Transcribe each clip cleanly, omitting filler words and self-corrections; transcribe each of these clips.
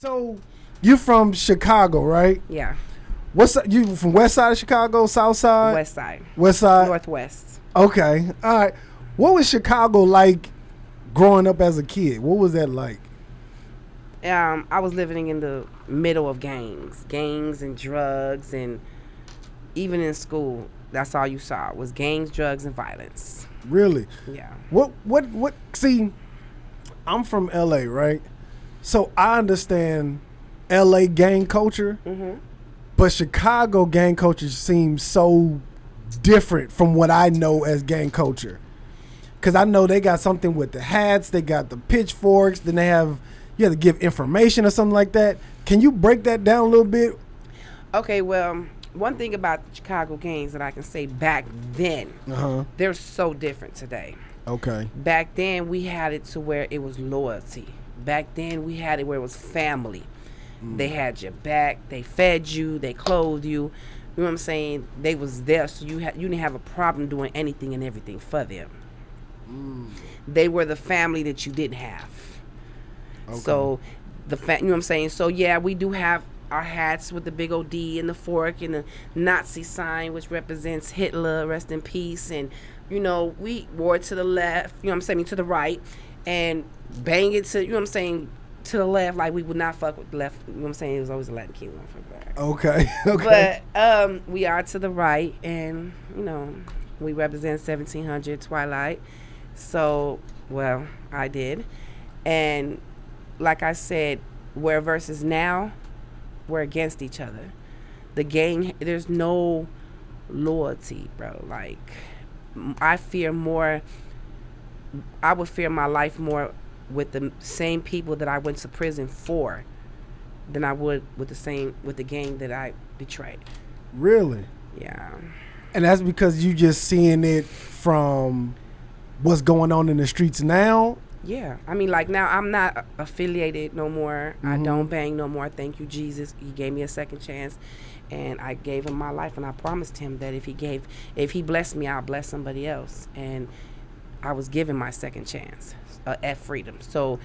So you from Chicago, right? Yeah, What's you from West Side of Chicago, South Side, West Side, West Side? Northwest. Okay, all right. What was Chicago like growing up as a kid? What was that like? I was living in the middle of gangs and drugs, and even in school, that's all you saw was gangs, drugs, and violence. Really? Yeah. What? See, I'm from LA, right? So I understand LA gang culture, Mhm. but Chicago gang culture seems so different from what I know as gang culture. Cause I know they got something with the hats, they got the pitchforks, then they have you have to give information or something like that. Can you break that down a little bit? Okay. Well, one thing about the Chicago gangs that I can say back then, Uh huh. they're so different today. Okay. Back then, we had it to where it was loyalty. Back then, we had it where it was family. They had your back. They fed you. They clothed you. You know what I'm saying? They was there, so you didn't have a problem doing anything and everything for them. They were the family that you didn't have. Okay. So you know what I'm saying? So yeah, we do have our hats with the big old D and the fork and the Nazi sign, which represents Hitler, rest in peace. And we wore it to the left. You know what I'm saying? To the right, and bang it to to the left. Like we would not fuck with the left. You know what I'm saying? It was always a Latin king one for back. Okay. Okay. But we are to the right, and we represent 1700 Twilight. So, well, I did. And like I said, where versus now, we're against each other. The gang, there's no loyalty, bro. Like, I fear more, I would fear my life more with the same people that I went to prison for than I would with the gang that I betrayed. Really? Yeah. And that's because you just seeing it from what's going on in the streets now. Yeah, I mean, like now I'm not affiliated no more. I don't bang no more. Thank you, Jesus. He gave me a second chance, and I gave him my life, and I promised him that if he blessed me, I'll bless somebody else. And I was given my second chance at freedom. So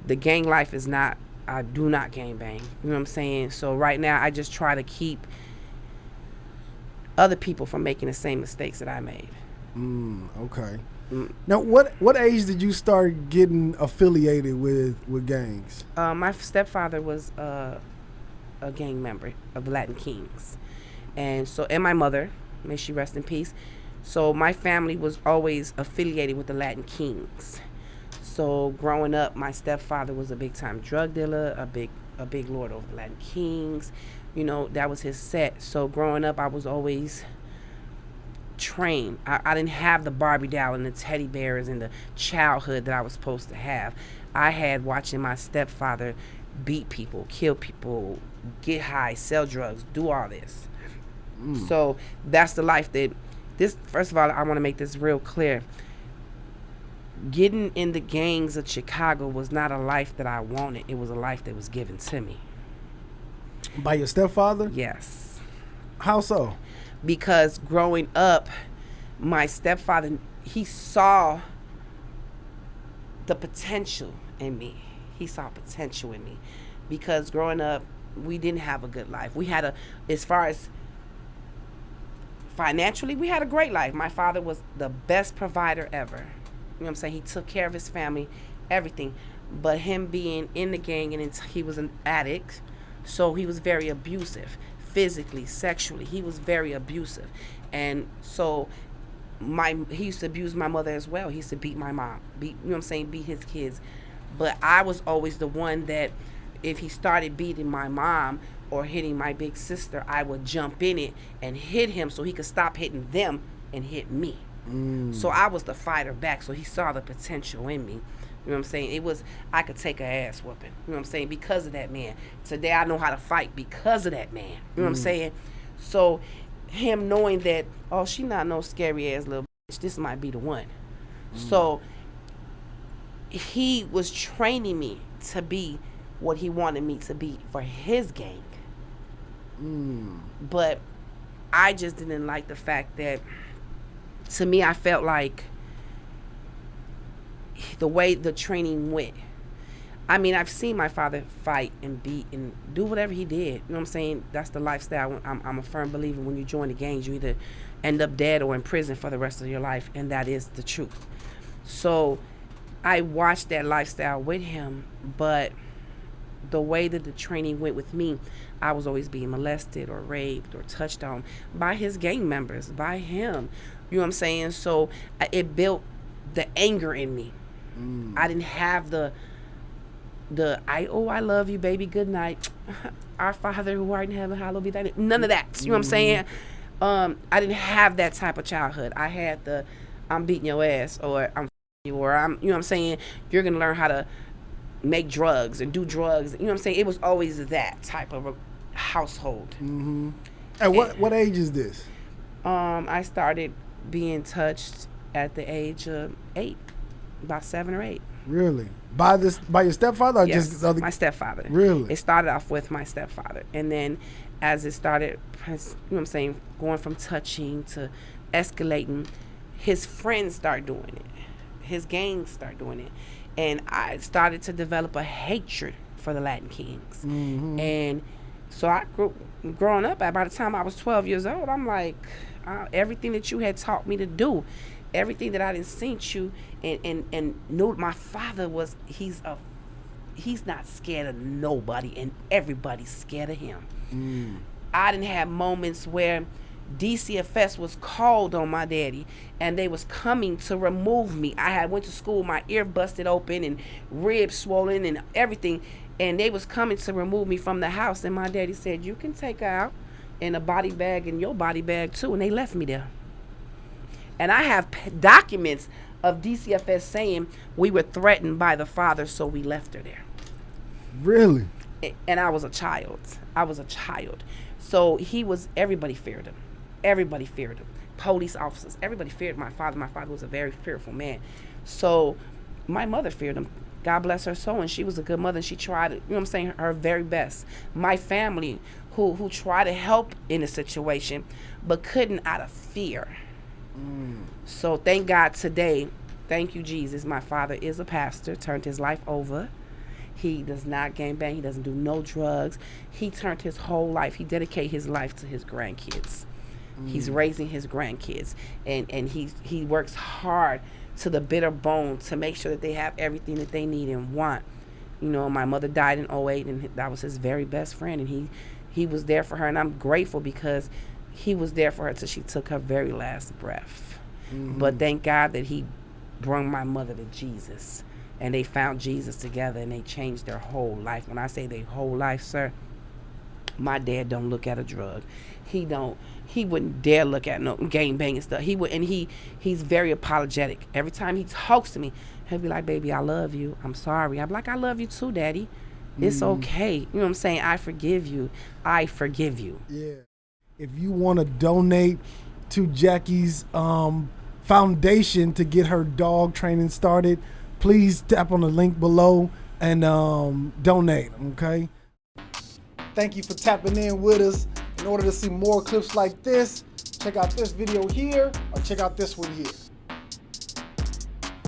the gang life is not. I do not gang bang. You know what I'm saying? So right now, I just try to keep other people from making the same mistakes that I made. Okay. Now, what age did you start getting affiliated with gangs? My stepfather was a gang member of the Latin Kings, and my mother, may she rest in peace. So my family was always affiliated with the Latin Kings. So growing up, my stepfather was a big time drug dealer, a big lord over the Latin Kings. That was his set. So growing up, I was always trained. I didn't have the Barbie doll and the teddy bears and the childhood that I was supposed to have. I had watching my stepfather beat people, kill people, get high, sell drugs, do all this. So that's the life first of all, I want to make this real clear. Getting in the gangs of Chicago was not a life that I wanted. It was a life that was given to me. By your stepfather? Yes. How so? Because growing up, my stepfather, he saw the potential in me. He saw potential in me. Because growing up, we didn't have a good life. We had as far as financially, we had a great life. My father was the best provider ever. You know what I'm saying? He took care of his family, everything. But him being in the gang, and he was an addict, so he was very abusive. Physically, sexually, he was very abusive. And so he used to abuse my mother as well. He used to beat my mom, beat his kids. But I was always the one that if he started beating my mom or hitting my big sister, I would jump in it and hit him so he could stop hitting them and hit me. So I was the fighter back, so he saw the potential in me. You know what I'm saying? I could take a ass whooping. You know what I'm saying? Because of that man. Today I know how to fight because of that man. You know what I'm saying? So him knowing that, oh, she not no scary ass little bitch, this might be the one. So he was training me to be what he wanted me to be for his gang. But I just didn't like the fact that, to me, I felt like the way the training went, I mean, I've seen my father fight and beat and do whatever he did. You know what I'm saying? That's the lifestyle. I'm a firm believer when you join the gangs, you either end up dead or in prison for the rest of your life, and that is the truth. So I watched that lifestyle with him, but the way that the training went with me, I was always being molested or raped or touched on by his gang members, by him. You know what I'm saying? So it built the anger in me. I didn't have I love you, baby, good night. Our Father who art in heaven, hallowed be thy name. None of that. You know what I'm saying? I didn't have that type of childhood. I had the I'm beating your ass, or I'm you, or I'm, you know what I'm saying? You're gonna learn how to make drugs and do drugs. You know what I'm saying? It was always that type of a household. At what age is this? I started being touched at the age of 8, about 7 or 8. Really? By your stepfather, or Yes, just other? my stepfather. Really? It started off with my stepfather, and then as it started, you know what I'm saying, going from touching to escalating, his friends start doing it, his gangs start doing it, and I started to develop a hatred for the Latin Kings. And so I growing up, by the time I was 12 years old, I'm like, everything that you had taught me to do, everything that I didn't seen you and knew my father was, he's not scared of nobody, and everybody's scared of him. I didn't have moments where DCFS was called on my daddy and they was coming to remove me. I had went to school, my ear busted open and ribs swollen and everything, and they was coming to remove me from the house, and my daddy said, you can take her out in a body bag and your body bag too, and they left me there. And I have documents of DCFS saying we were threatened by the father, so we left her there. Really? And I was a child. So everybody feared him. Everybody feared him. Police officers, everybody feared my father. My father was a very fearful man. So my mother feared him. God bless her soul, and she was a good mother, and she tried, you know what I'm saying, her very best. My family, who tried to help in the situation, but couldn't out of fear. So thank God today, thank you Jesus, my father is a pastor, turned his life over. He does not gangbang, he doesn't do no drugs. He turned his whole life, he dedicated his life to his grandkids. He's raising his grandkids, and he works hard to the bitter bone to make sure that they have everything that they need and want. You know, my mother died in '08, and that was his very best friend, and he was there for her, and I'm grateful because he was there for her till she took her very last breath. But thank God that he brought my mother to Jesus, and they found Jesus together, and they changed their whole life. When I say their whole life, sir, my dad don't look at a drug. He wouldn't dare look at no gang banging stuff. He's very apologetic. Every time he talks to me, he'll be like, baby, I love you. I'm sorry. I'm like, I love you too, daddy. It's okay. You know what I'm saying? I forgive you. I forgive you. Yeah. If you want to donate to Jackie's foundation to get her dog training started, please tap on the link below and donate, okay? Thank you for tapping in with us. In order to see more clips like this, check out this video here or check out this one here.